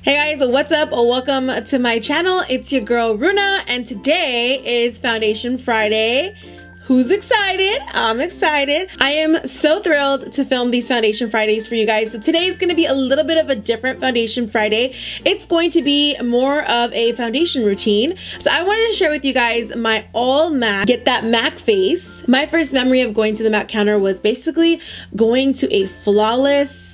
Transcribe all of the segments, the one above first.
Hey guys, what's up? Welcome to my channel. It's your girl Runa, and today is Foundation Friday. Who's excited? I'm excited. I am so thrilled to film these Foundation Fridays for you guys. So today is going to be a little bit of a different Foundation Friday. It's going to be more of a foundation routine. So I wanted to share with you guys my all MAC, get that MAC face. My first memory of going to the MAC counter was basically going to a flawless,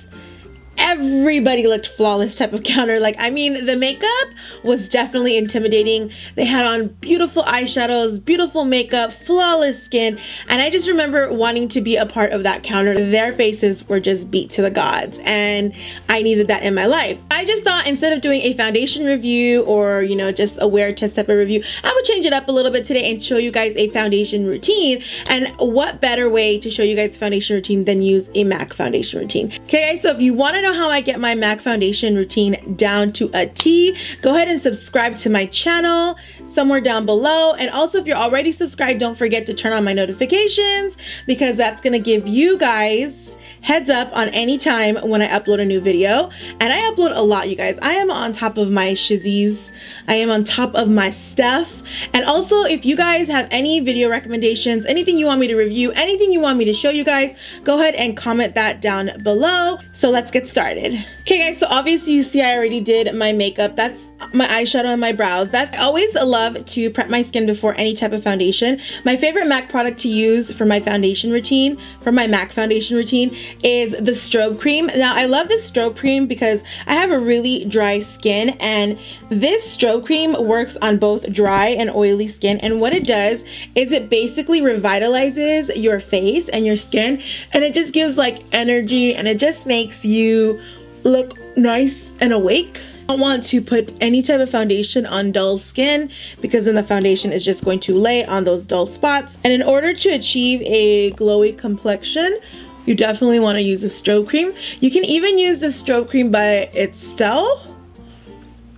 everybody looked flawless type of counter. Like, I mean, the makeup was definitely intimidating. They had on beautiful eyeshadows, beautiful makeup, flawless skin, and I just remember wanting to be a part of that counter. Their faces were just beat to the gods, and I needed that in my life. I just thought instead of doing a foundation review or, you know, just a wear test type of review, I would change it up a little bit today and show you guys a foundation routine. And what better way to show you guys a foundation routine than use a MAC foundation routine? Okay guys, so if you want to know how I get my MAC foundation routine down to a T, go ahead and subscribe to my channel somewhere down below. And also, if you're already subscribed, don't forget to turn on my notifications, because that's gonna give you guys heads up on any time when I upload a new video. And I upload a lot, you guys. I am on top of my shizzies. I am on top of my stuff. And also, if you guys have any video recommendations, anything you want me to review, anything you want me to show you guys, go ahead and comment that down below. So let's get started. Okay guys, so obviously you see I already did my makeup. That's my eyeshadow and my brows. I always love to prep my skin before any type of foundation. My favorite MAC product to use for my foundation routine, for my MAC foundation routine, is the strobe cream. Now I love this strobe cream because I have a really dry skin, and this strobe cream works on both dry and oily skin, and what it does is it basically revitalizes your face and your skin, and it just gives like energy, and it just makes you look nice and awake. I don't want to put any type of foundation on dull skin, because then the foundation is just going to lay on those dull spots. And in order to achieve a glowy complexion, you definitely want to use a strobe cream. You can even use the strobe cream by itself.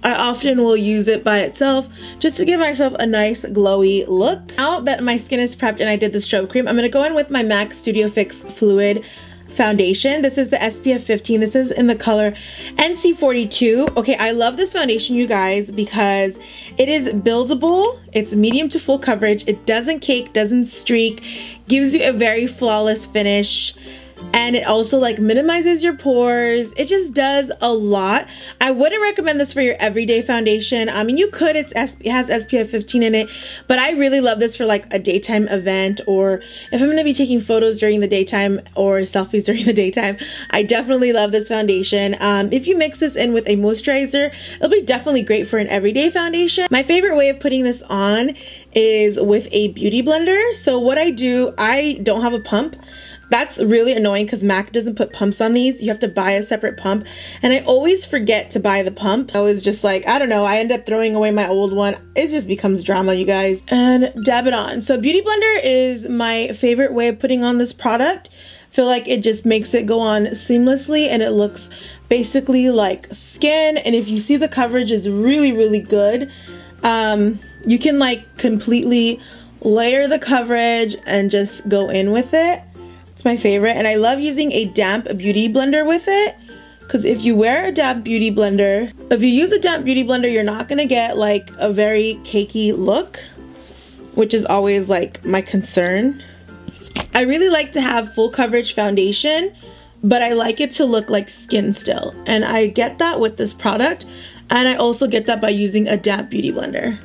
I often will use it by itself just to give myself a nice glowy look. Now that my skin is prepped and I did the strobe cream, I'm going to go in with my MAC Studio Fix Fluid foundation. This is the SPF 15. This is in the color NC42. Okay, I love this foundation, you guys, because it is buildable. It's medium to full coverage. It doesn't cake, doesn't streak, gives you a very flawless finish. And it also like minimizes your pores. It just does a lot. I wouldn't recommend this for your everyday foundation. I mean, you could, it has SPF 15 in it, but I really love this for like a daytime event, or if I'm gonna be taking photos during the daytime or selfies during the daytime. I definitely love this foundation. If you mix this in with a moisturizer, it'll be definitely great for an everyday foundation. My favorite way of putting this on is with a beauty blender. So what I do, I don't have a pump. That's really annoying because MAC doesn't put pumps on these. You have to buy a separate pump, and I always forget to buy the pump. I was just like, I don't know, I end up throwing away my old one. It just becomes drama, you guys. And dab it on. So beauty blender is my favorite way of putting on this product. I feel like it just makes it go on seamlessly, and it looks basically like skin. And if you see, the coverage is really, really good. You can like completely layer the coverage and just go in with it. It's my favorite, and I love using a damp beauty blender with it, because if you wear a damp beauty blender, if you use a damp beauty blender, you're not gonna get like a very cakey look, which is always like my concern. I really like to have full coverage foundation, but I like it to look like skin still, and I get that with this product, and I also get that by using a damp beauty blender.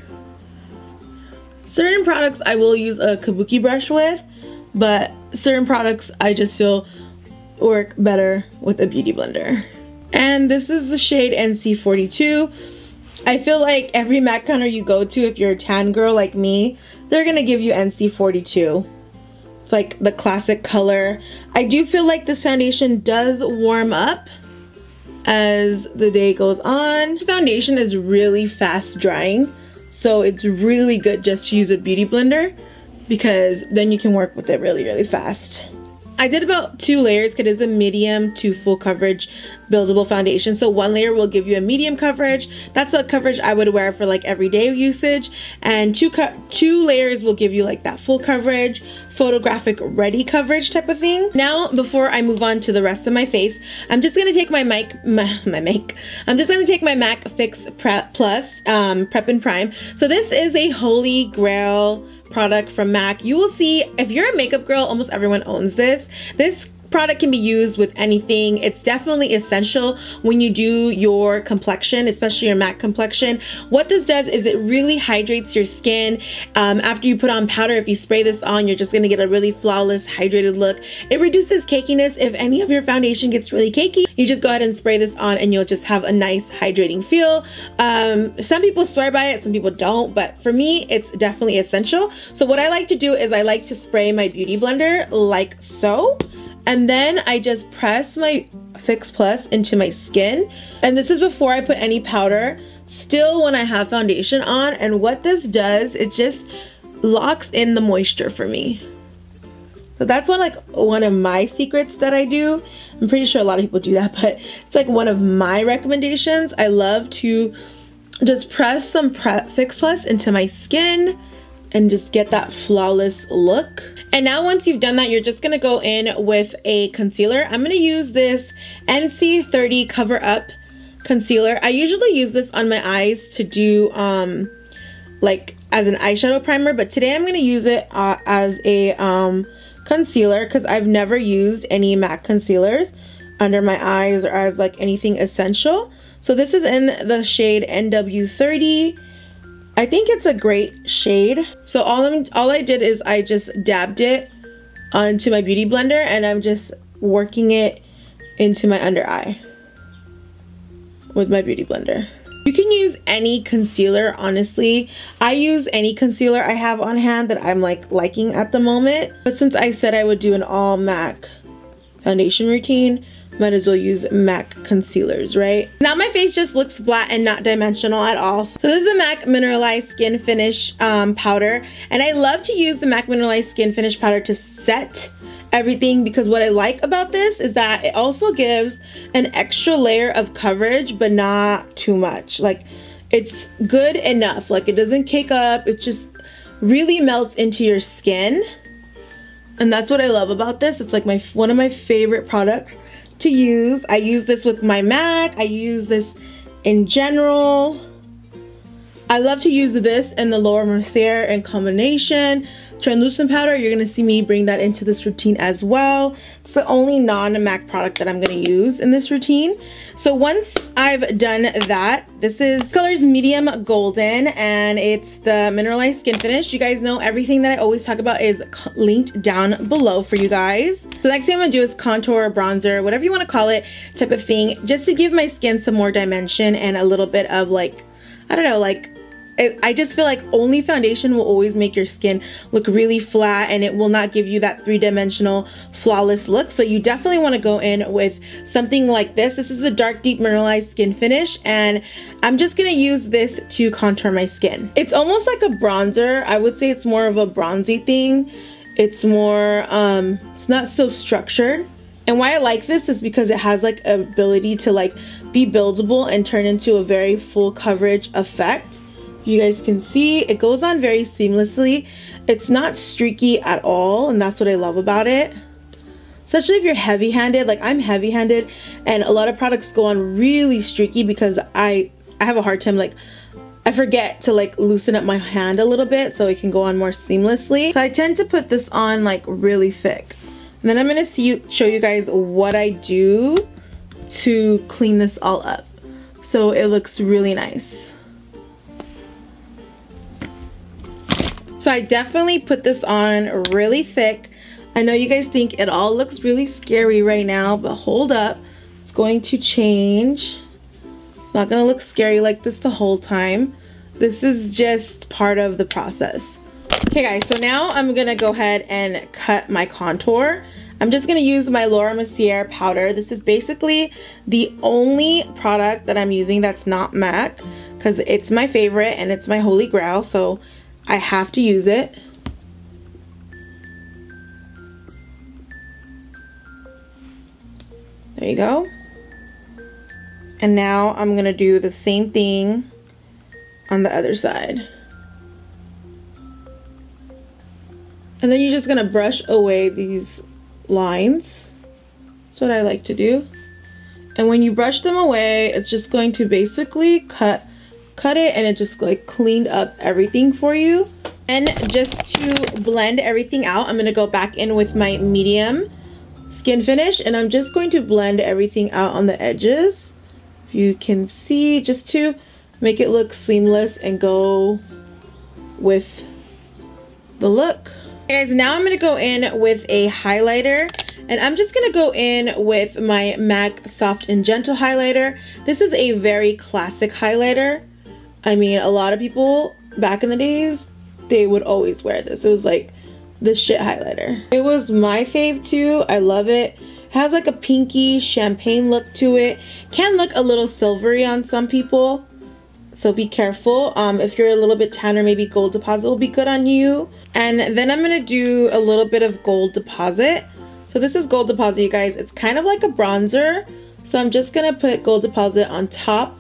Certain products I will use a kabuki brush with, but certain products I just feel work better with a beauty blender. And this is the shade NC42. I feel like every MAC counter you go to, if you're a tan girl like me, they're gonna give you NC42. It's like the classic color. I do feel like this foundation does warm up as the day goes on. The foundation is really fast drying, so it's really good just to use a beauty blender, because then you can work with it really, really fast. I did about 2 layers because it's a medium to full coverage buildable foundation. So 1 layer will give you a medium coverage. That's a coverage I would wear for like everyday usage. And 2 layers will give you like that full coverage, photographic ready coverage type of thing. Now, before I move on to the rest of my face, I'm just gonna take I'm just gonna take my MAC Fix Prep Plus Prep and Prime. So this is a holy grail product from MAC. You will see, if you're a makeup girl, almost everyone owns this. This product can be used with anything. It's definitely essential when you do your complexion, especially your MAC complexion. What this does is it really hydrates your skin. After you put on powder, if you spray this on, you're just gonna get a really flawless, hydrated look. It reduces cakiness. If any of your foundation gets really cakey, you just go ahead and spray this on and you'll just have a nice hydrating feel. Some people swear by it, some people don't, but for me, it's definitely essential. So what I like to do is I like to spray my beauty blender like so. And then I just press my Fix Plus into my skin. And this is before I put any powder, still when I have foundation on. And what this does, it just locks in the moisture for me. So that's one of my secrets that I do. I'm pretty sure a lot of people do that, but it's like one of my recommendations. I love to just press some Fix Plus into my skin and just get that flawless look. And now once you've done that, you're just gonna go in with a concealer. I'm gonna use this NC30 Cover Up concealer. I usually use this on my eyes to do like as an eyeshadow primer, but today I'm gonna use it as a concealer because I've never used any MAC concealers under my eyes or as like anything essential. So this is in the shade NW30. I think it's a great shade. So all I did is I just dabbed it onto my beauty blender and I'm just working it into my under eye with my beauty blender. You can use any concealer, honestly. I use any concealer I have on hand that I'm liking at the moment. But since I said I would do an all MAC foundation routine, might as well use MAC concealers, right? Now my face just looks flat and not dimensional at all. So this is the MAC Mineralized Skin Finish powder. And I love to use the MAC Mineralized Skin Finish powder to set everything because what I like about this is that it also gives an extra layer of coverage, but not too much. Like, it's good enough. Like, it doesn't cake up. It just really melts into your skin. And that's what I love about this. It's like one of my favorite products to use. I use this with my MAC. I use this in general. I love to use this in the Laura Mercier in combination. Translucent powder, you're gonna see me bring that into this routine as well. It's the only non-MAC product that I'm gonna use in this routine. So once I've done that, this is color's medium golden and it's the Mineralized Skin Finish. You guys know everything that I always talk about is linked down below for you guys. So the next thing I'm gonna do is contour, bronzer, whatever you wanna call it, type of thing, just to give my skin some more dimension and a little bit of like, I don't know, like, I just feel like only foundation will always make your skin look really flat and it will not give you that three-dimensional flawless look. So you definitely want to go in with something like this. This is the Dark Deep Mineralized Skin Finish and I'm just going to use this to contour my skin. It's almost like a bronzer. I would say it's more of a bronzy thing. It's more, it's not so structured. And why I like this is because it has like ability to like be buildable and turn into a very full coverage effect. You guys can see it goes on very seamlessly. It's not streaky at all, and that's what I love about it. Especially if you're heavy-handed, like I'm heavy-handed, and a lot of products go on really streaky because I have a hard time, like, I forget to like loosen up my hand a little bit so it can go on more seamlessly. So I tend to put this on like really thick. And then I'm gonna show you guys what I do to clean this all up so it looks really nice. So I definitely put this on really thick. I know you guys think it all looks really scary right now, but hold up. It's going to change. It's not gonna look scary like this the whole time. This is just part of the process. Okay guys, so now I'm gonna go ahead and cut my contour. I'm just gonna use my Laura Mercier powder. This is basically the only product that I'm using that's not MAC because it's my favorite and it's my holy grail, so I have to use it. There you go. And now I'm gonna do the same thing on the other side. And then you're just gonna brush away these lines. That's what I like to do. And when you brush them away, it's just going to basically cut it, and it just like cleaned up everything for you. And just to blend everything out, I'm gonna go back in with my medium skin finish, and I'm just going to blend everything out on the edges. If you can see, just to make it look seamless and go with the look. Okay, guys, now I'm gonna go in with a highlighter, and I'm just gonna go in with my MAC Soft and Gentle highlighter. This is a very classic highlighter. I mean, a lot of people back in the days, they would always wear this. It was like the shit highlighter. It was my fave too. I love it. It has like a pinky champagne look to it. Can look a little silvery on some people, so be careful. If you're a little bit tanner, maybe Gold Deposit will be good on you. And then I'm gonna do a little bit of Gold Deposit. So this is Gold Deposit, you guys. It's kind of like a bronzer. So I'm just gonna put Gold Deposit on top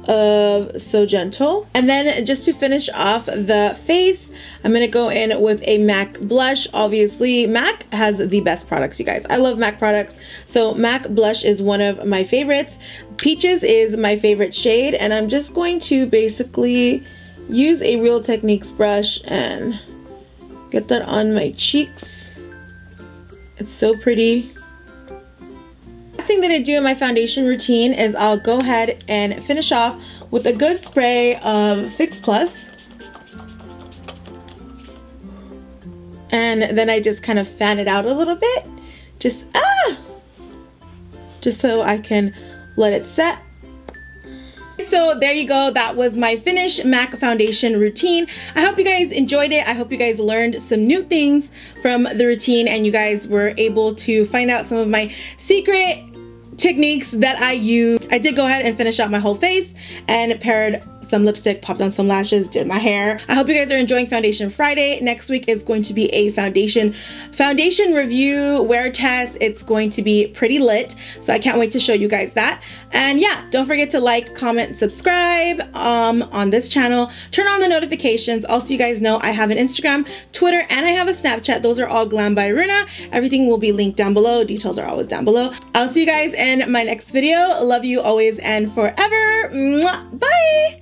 of So Gentle. And then just to finish off the face, I'm gonna go in with a MAC blush. Obviously, MAC has the best products, you guys. I love MAC products. So MAC blush is one of my favorites. Peaches is my favorite shade, and I'm just going to basically use a Real Techniques brush and get that on my cheeks. It's so pretty. Last thing that I do in my foundation routine is I'll go ahead and finish off with a good spray of Fix Plus. And then I just kind of fan it out a little bit. Just so I can let it set. So there you go. That was my finished MAC foundation routine. I hope you guys enjoyed it. I hope you guys learned some new things from the routine, and you guys were able to find out some of my secret techniques that I use. I did go ahead and finish out my whole face and paired some lipstick, popped on some lashes, did my hair. I hope you guys are enjoying Foundation Friday. Next week is going to be a foundation review, wear test. It's going to be pretty lit, so I can't wait to show you guys that. And yeah, don't forget to like, comment, subscribe on this channel. Turn on the notifications. Also, you guys know I have an Instagram, Twitter, and I have a Snapchat. Those are all Glam by Runa. Everything will be linked down below. Details are always down below. I'll see you guys in my next video. Love you always and forever. Mwah. Bye!